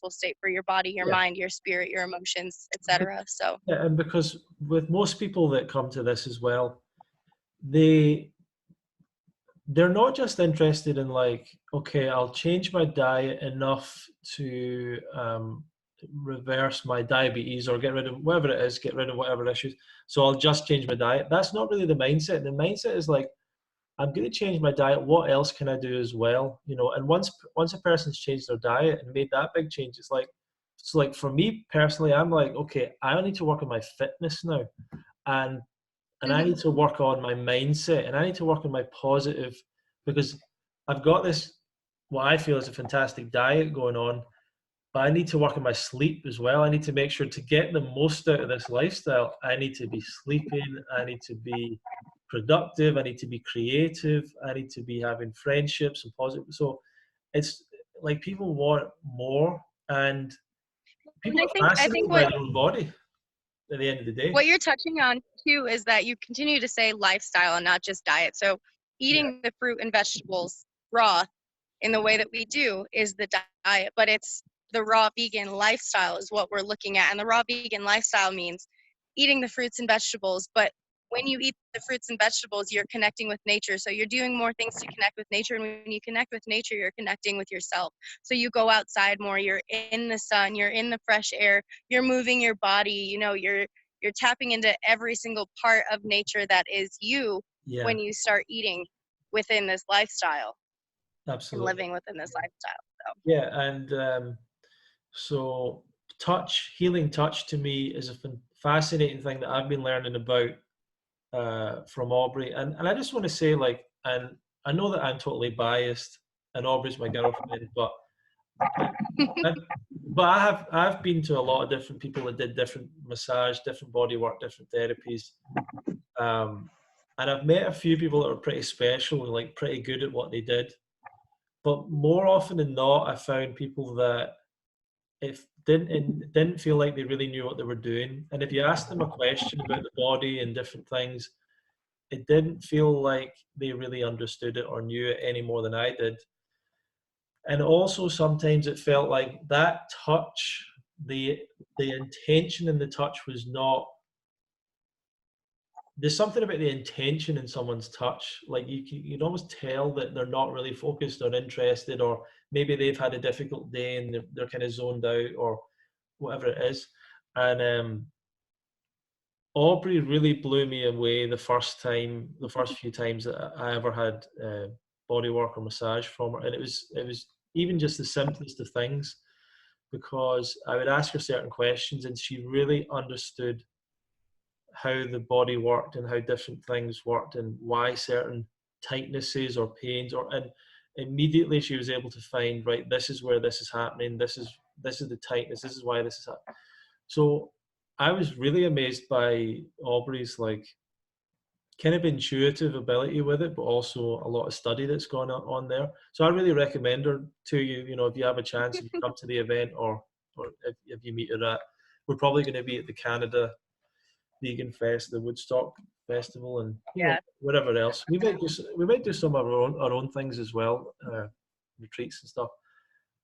state for your body, your Yeah. mind, your spirit, your emotions, etc. So Yeah, and because with most people that come to this as well, they they're not just interested in like, okay, I'll change my diet enough to reverse my diabetes or get rid of whatever it is, get rid of whatever issues. So I'll just change my diet. That's not really the mindset. The mindset is like, I'm going to change my diet. What else can I do as well? You know, and once a person's changed their diet and made that big change, it's like for me personally, I'm like, okay, I need to work on my fitness now, and I need to work on my mindset, and I need to work on my positive, because I've got this what I feel is a fantastic diet going on, but I need to work on my sleep as well. I need to make sure to get the most out of this lifestyle. I need to be sleeping. I need to be productive. I need to be creative. I need to be having friendships and positive. So it's like people want more, and and people are I think fascinated by their own body at the end of the day. what you're touching on too is that you continue to say lifestyle and not just diet. So Yeah, eating the fruit and vegetables raw in the way that we do is the diet, but it's the raw vegan lifestyle is what we're looking at. And the raw vegan lifestyle means eating the fruits and vegetables, but when you eat the fruits and vegetables, you're connecting with nature. So you're doing more things to connect with nature. And when you connect with nature, you're connecting with yourself. So you go outside more, you're in the sun, you're in the fresh air, you're moving your body, you're tapping into every single part of nature that is you yeah, when you start eating within this lifestyle and absolutely. living within this lifestyle. So Yeah, and so healing touch to me is a fascinating thing that I've been learning about from Aubrey. And I just want to say, like, and I know that I'm totally biased, and Aubrey's my girlfriend, but I, I, I've been to a lot of different people that did different massage, different body work, different therapies, and I've met a few people that were pretty special and like pretty good at what they did. But more often than not, I found people that it didn't feel like they really knew what they were doing. And if you asked them a question about the body and different things, it didn't feel like they really understood it or knew it any more than I did. And also sometimes it felt like that touch, the intention in the touch was not, there's something about the intention in someone's touch. Like you'd almost tell that they're not really focused or interested, or maybe they've had a difficult day and they're kind of zoned out or whatever it is. And Aubrey really blew me away the first few times that I ever had body work or massage from her, and it was even just the simplest of things, because I would ask her certain questions and she really understood how the body worked and how different things worked and why certain tightnesses or pains, or and immediately she was able to find, right, this is where this is happening, this is the tightness, this is why this is happening. So I was really amazed by Aubrey's like kind of intuitive ability with it, but also a lot of study that's gone on there. So I really recommend her to you. You know, if you have a chance, if you come to the event, or if you meet her at, we're probably going to be at the Canada Vegan Fest, the Woodstock Festival, and you know yeah. whatever else. We might do some of our own things as well, retreats and stuff.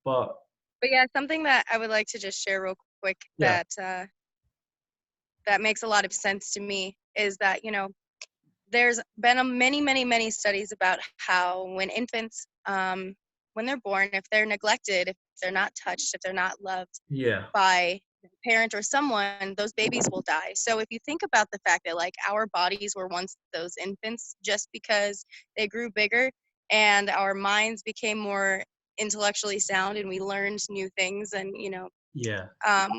But But yeah, something that I would like to just share real quick yeah, that makes a lot of sense to me is that, there's been many studies about how when infants, when they're born, if they're neglected, if they're not touched, if they're not loved yeah, by a parent or someone, those babies will die. So if you think about the fact that like our bodies were once those infants, just because they grew bigger and our minds became more intellectually sound and we learned new things, and yeah,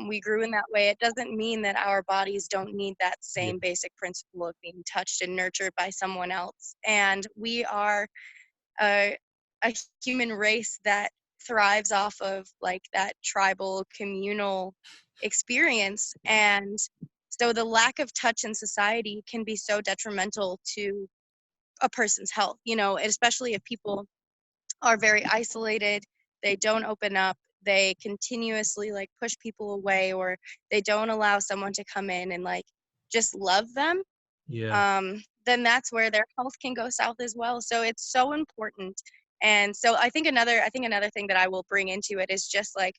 we grew in that way, it doesn't mean that our bodies don't need that yeah, same basic principle of being touched and nurtured by someone else. And we are a, a human race that thrives off of like that tribal communal experience. And so the lack of touch in society can be so detrimental to a person's health, especially if people are very isolated, they don't open up, they continuously like push people away, or they don't allow someone to come in and like just love them, Yeah. then that's where their health can go south as well. So it's so important. And so I think another thing that I will bring into it is just like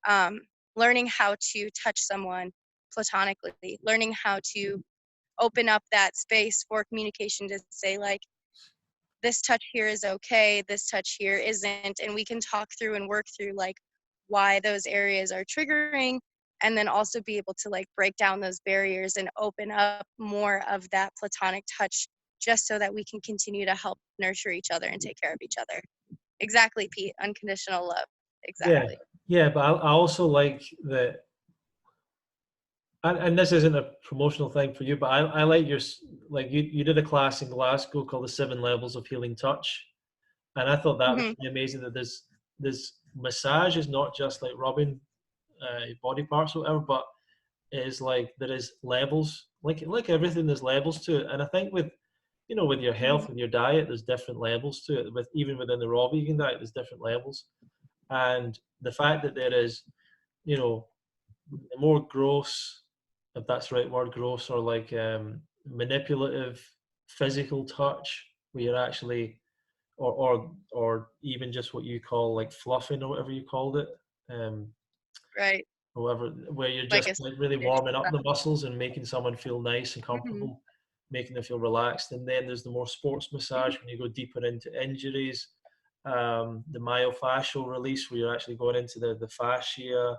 um, learning how to touch someone platonically, learning how to open up that space for communication to say like, this touch here is okay, this touch here isn't, and we can talk through and work through like why those areas are triggering, and then also be able to like break down those barriers and open up more of that platonic touch, just so that we can continue to help nurture each other and take care of each other. Exactly, Pete. Unconditional love. Yeah. Exactly. Yeah. But I also like that, and this isn't a promotional thing for you, but I like like you did a class in Glasgow called the 7 Levels of Healing Touch. And I thought that was Hmm. really amazing that there's massage is not just like rubbing body parts or whatever, but it is like there is levels, like everything, there's levels to it. And I think with with your Hmm. health, with your diet, there's different levels to it. With even within the raw vegan diet, there's different levels. And the fact that there is, you know, the more gross, if that's the right word, gross, or like manipulative physical touch, where you're actually or even just what you call like fluffing or whatever you called it, um, Right. or whatever, where you're Like just a like really warming up the muscles and making someone feel nice and hmm. comfortable, making them feel relaxed. And then there's the more sports massage when you go deeper into injuries, the myofascial release where you're actually going into the fascia,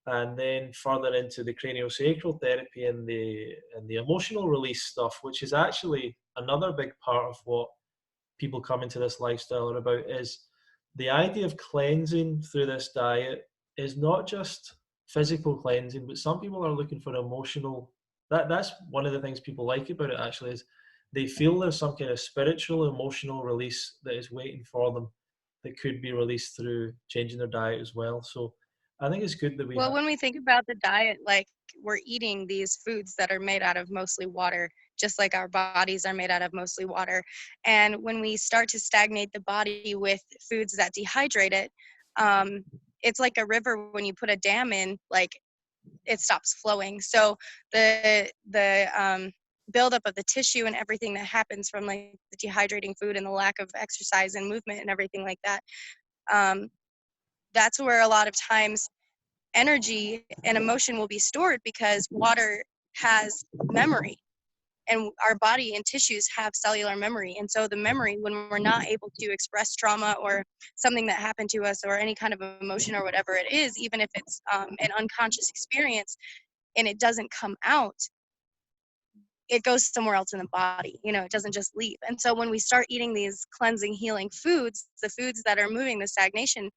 and then further into the craniosacral therapy and the emotional release stuff, which is actually another big part of what people come into this lifestyle are about. Is the idea of cleansing through this diet is not just physical cleansing, but some people are looking for emotional. That's one of the things people like about it actually, is they feel there's some kind of spiritual emotional release that is waiting for them, that could be released through changing their diet as well. So I think it's good that we Well, have. when we think about the diet, like we're eating these foods that are made out of mostly water, just like our bodies are made out of mostly water. And when we start to stagnate the body with foods that dehydrate it, um, it's like a river when you put a dam in, like it stops flowing. So the buildup of the tissue and everything that happens from like the dehydrating food and the lack of exercise and movement and everything like that, um, that's where a lot of times energy and emotion will be stored, because water has memory, and our body and tissues have cellular memory. And so the memory, when we're not able to express trauma or something that happened to us or any kind of emotion or whatever it is, even if it's an unconscious experience and it doesn't come out, it goes somewhere else in the body. It doesn't just leave. And so when we start eating these cleansing, healing foods, the foods that are moving the stagnation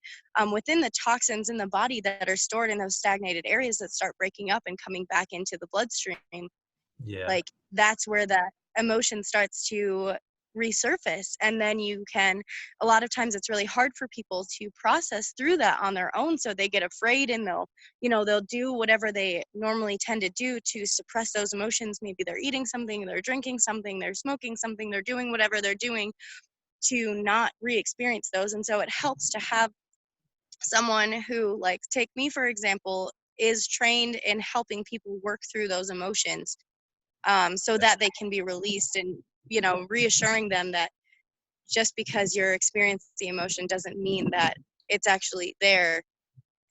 within the toxins in the body that are stored in those stagnated areas, that start breaking up and coming back into the bloodstream, Yeah. like that's where that emotion starts to resurface. And then you can, a lot of times it's really hard for people to process through that on their own, so they get afraid and they'll do whatever they normally tend to do to suppress those emotions. Maybe they're eating something, they're drinking something, they're smoking something, they're doing whatever they're doing to not re-experience those. And so it helps to have someone who, like, take me for example, is trained in helping people work through those emotions, so that they can be released, and reassuring them that just because you're experiencing the emotion doesn't mean that it's actually there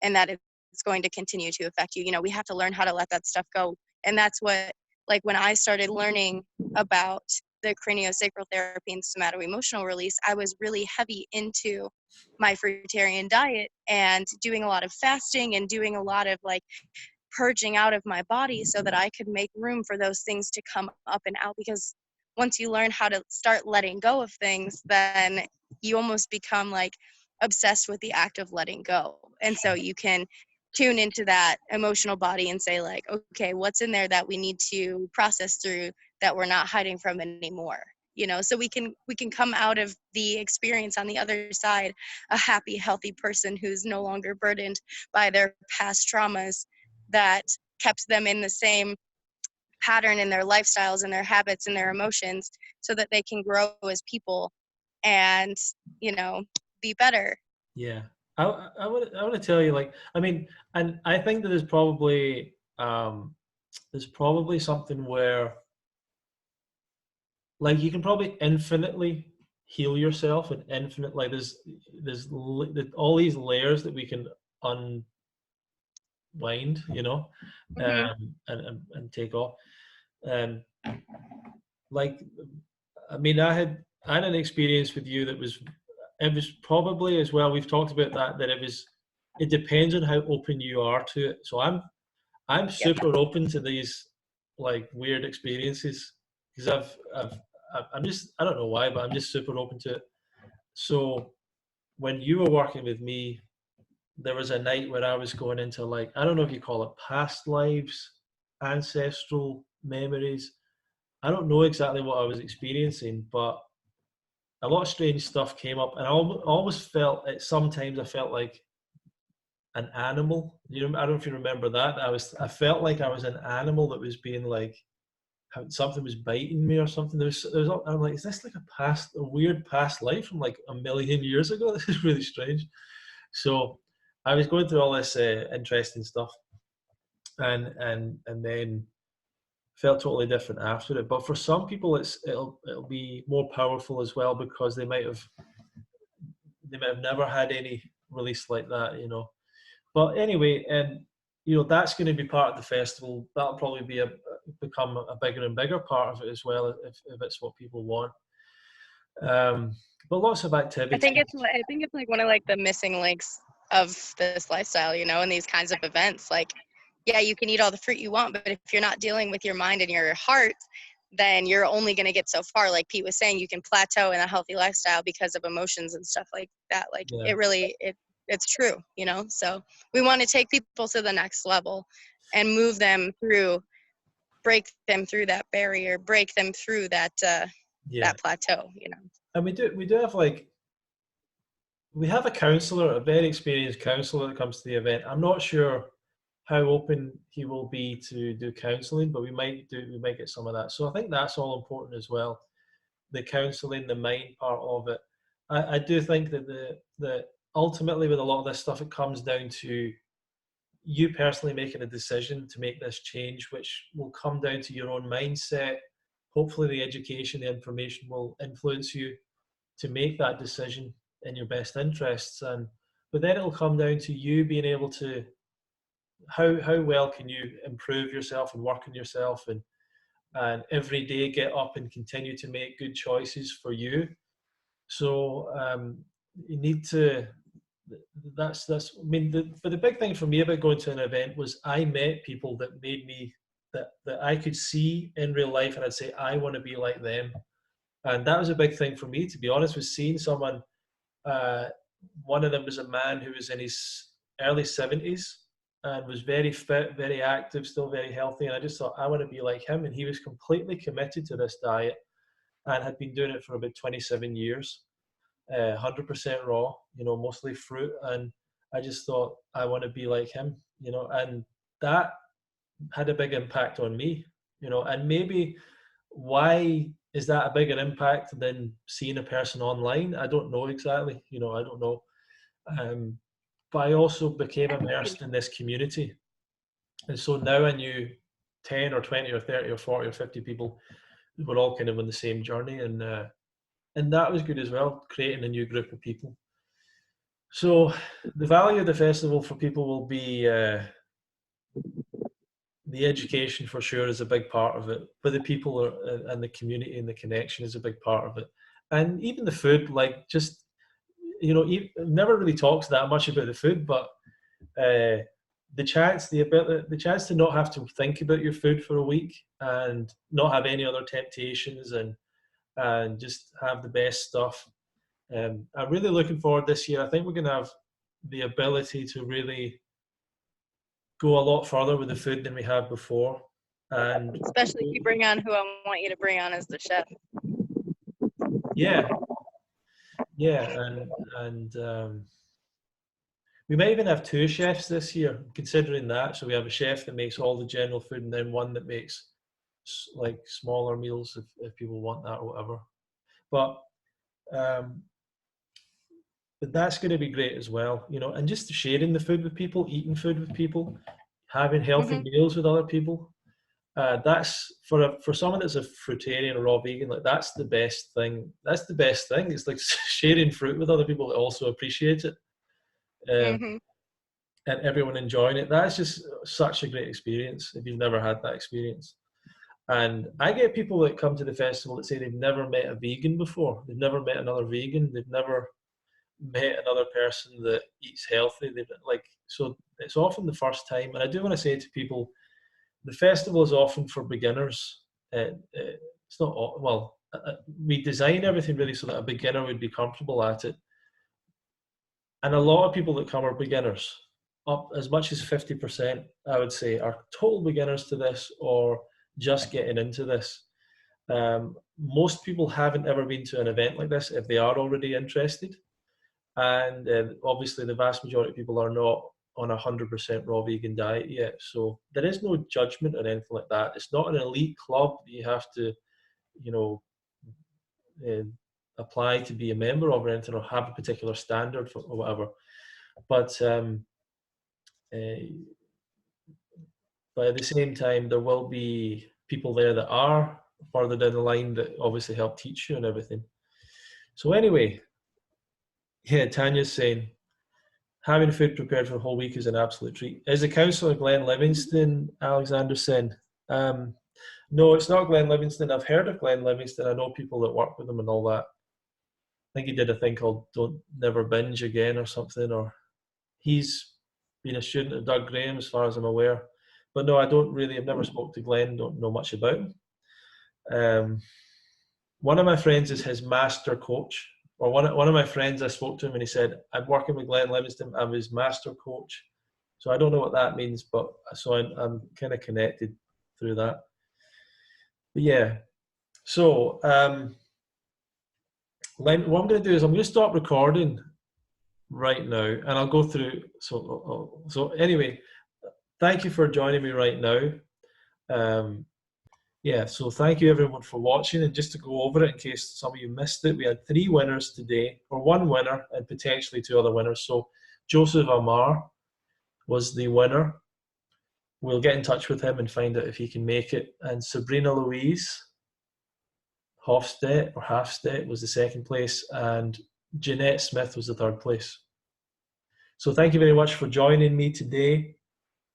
and that it's going to continue to affect you. We have to learn how to let that stuff go. And that's what, like, when I started learning about the craniosacral therapy and somato-emotional release, I was really heavy into my fruitarian diet and doing a lot of fasting and doing a lot of like purging out of my body, so that I could make room for those things to come up and out. Because once you learn how to start letting go of things, then you almost become like obsessed with the act of letting go. And so you can tune into that emotional body and say like, okay, what's in there that we need to process through, that we're not hiding from anymore? So we can come out of the experience on the other side a happy, healthy person who's no longer burdened by their past traumas that kept them in the same pattern in their lifestyles and their habits and their emotions, so that they can grow as people and, be better. Yeah. I want to tell you, like, I mean, and I think that there's probably something where, like, you can probably infinitely heal yourself, and infinite, like, all these layers that we can unwind, Hmm. and take off. Um, like, I mean, I had an experience with you that was, it was probably as well. We've talked about that it depends on how open you are to it. So I'm Yep. super open to these, like, weird experiences, because I'm just, I don't know why, but I'm just super open to it. So when you were working with me, there was a night where I was going into, like, I don't know if you call it past lives, ancestral memories. I don't know exactly what I was experiencing, but a lot of strange stuff came up, and I always felt at sometimes I felt like an animal. I don't know if you remember that. I felt like I was an animal that was being, like, something was biting me or something. I'm like, is this like a weird past life from like a million years ago? This is really strange. So I was going through all this interesting stuff, and then felt totally different after it. But for some people, it'll be more powerful as well, because they might have never had any release like that. But anyway, and that's going to be part of the festival. That'll probably become a bigger and bigger part of it as well, if it's what people want. But lots of activities. I think it's like one of like the missing links of this lifestyle, and these kinds of events. Like, yeah, you can eat all the fruit you want, but if you're not dealing with your mind and your heart, then you're only going to get so far. Like Pete was saying, you can plateau in a healthy lifestyle because of emotions and stuff like that. Like Yeah, it's true. So we want to take people to the next level and move them through, break them through that barrier, break them through yeah. that plateau. And we do have, like, we have a counselor, a very experienced counselor that comes to the event. I'm not sure how open he will be to do counseling, but we might get some of that. So I think that's all important as well. The counseling, the mind part of it. I do think that the ultimately, with a lot of this stuff, it comes down to you personally making a decision to make this change, which will come down to your own mindset. Hopefully, the education, the information will influence you to make that decision in your best interests. But then it'll come down to you being able to, how well can you improve yourself and work on yourself, and every day get up and continue to make good choices for you. So you need to. That's. I mean, but the big thing for me about going to an event was I met people that made me, that I could see in real life, and I'd say I want to be like them. And that was a big thing for me, to be honest, was seeing someone. Uh, One of them was a man who was in his early 70s and was very fit, very active, still very healthy. And I just thought, I want to be like him. And he was completely committed to this diet and had been doing it for about 27 years, 100% raw, mostly fruit. And I just thought, I want to be like him. And that had a big impact on me. And maybe, why is that a bigger impact than seeing a person online? I don't know exactly. I don't know. Um, but I also became immersed in this community, and so now I knew 10 or 20 or 30 or 40 or 50 people who were all kind of on the same journey, and that was good as well, creating a new group of people. So the value of the festival for people will be, the education for sure is a big part of it, but the people and the community and the connection is a big part of it, and even the food. Like, just, never really talks that much about the food, but the chance to not have to think about your food for a week and not have any other temptations, and just have the best stuff. I'm really looking forward this year. I think we're going to have the ability to really go a lot further with the food than we have before. And Especially if you bring on who I want you to bring on as the chef. yeah, yeah, and we might even have two chefs this year, considering that. So we have a chef that makes all the general food, and then one that makes, like, smaller meals, if people want that or whatever. But um, but that's going to be great as well, you know, and just sharing the food with people, eating food with people, having healthy Mhm. meals with other people. That's for someone that's a fruitarian or raw vegan, like that's the best thing. That's the best thing. It's like sharing fruit with other people that also appreciate it, um, Mhm. and everyone enjoying it. That's just such a great experience if you've never had that experience. And I get people that come to the festival that say they've never met a vegan before. They've never met another vegan. They've never met another person that eats healthy. They've like so it's often the first time. And I do want to say to people, the festival is often for beginners. It's not well. We design everything really so that a beginner would be comfortable at it, and a lot of people that come are beginners. Up as much as 50%, I would say, are total beginners to this or just getting into this. Most people haven't ever been to an event like this if they are already interested, and obviously the vast majority of people are not on 100% raw vegan diet yet. So there is no judgment or anything like that. It's not an elite club that you have to, you know, uh, apply to be a member of or anything, or have a particular standard for, or whatever. But uh, but at the same time, there will be people there that are further down the line that obviously help teach you and everything. So anyway, yeah, Tanya's saying having food prepared for a whole week is an absolute treat. Is the councillor Glenn Livingston, Alexander saying? No, it's not Glenn Livingston. I've heard of Glenn Livingston. I know people that work with him and all that. I think he did a thing called Don't Never Binge Again or something, or he's been a student of Doug Graham as far as I'm aware. But no, I don't really, I've never spoke to Glenn, don't know much about him. One of my friends is his master coach, or one of my friends, I spoke to him and he said, I'm working with Glenn Livingston, I'm his master coach. So I don't know what that means, but so I'm kind of connected through that. But yeah, so what I'm going to do is I'm going to stop recording right now, and I'll go through. So anyway, thank you for joining me right now. Yeah, so thank you everyone for watching, and just to go over it in case some of you missed it, we had 3 winners today, or 1 winner and potentially 2 other winners. So Joseph Amar was the winner. We'll get in touch with him and find out if he can make it. And Sabrina Louise Hofstedt was the 2nd place, and Jeanette Smith was the 3rd place. So thank you very much for joining me today.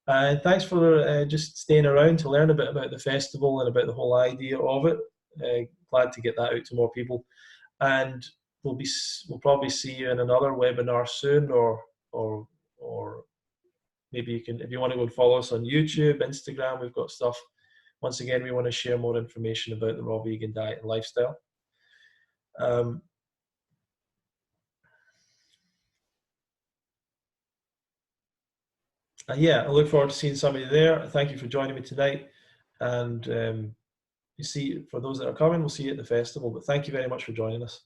And thanks for just staying around to learn a bit about the festival and about the whole idea of it. Glad to get that out to more people. And we'll probably see you in another webinar soon, or maybe you can, if you want to go and follow us on YouTube, Instagram, we've got stuff. Once again, we want to share more information about the raw vegan diet and lifestyle. Yeah, I look forward to seeing somebody there. Thank you for joining me tonight. And you see, for those that are coming, we'll see you at the festival. But thank you very much for joining us.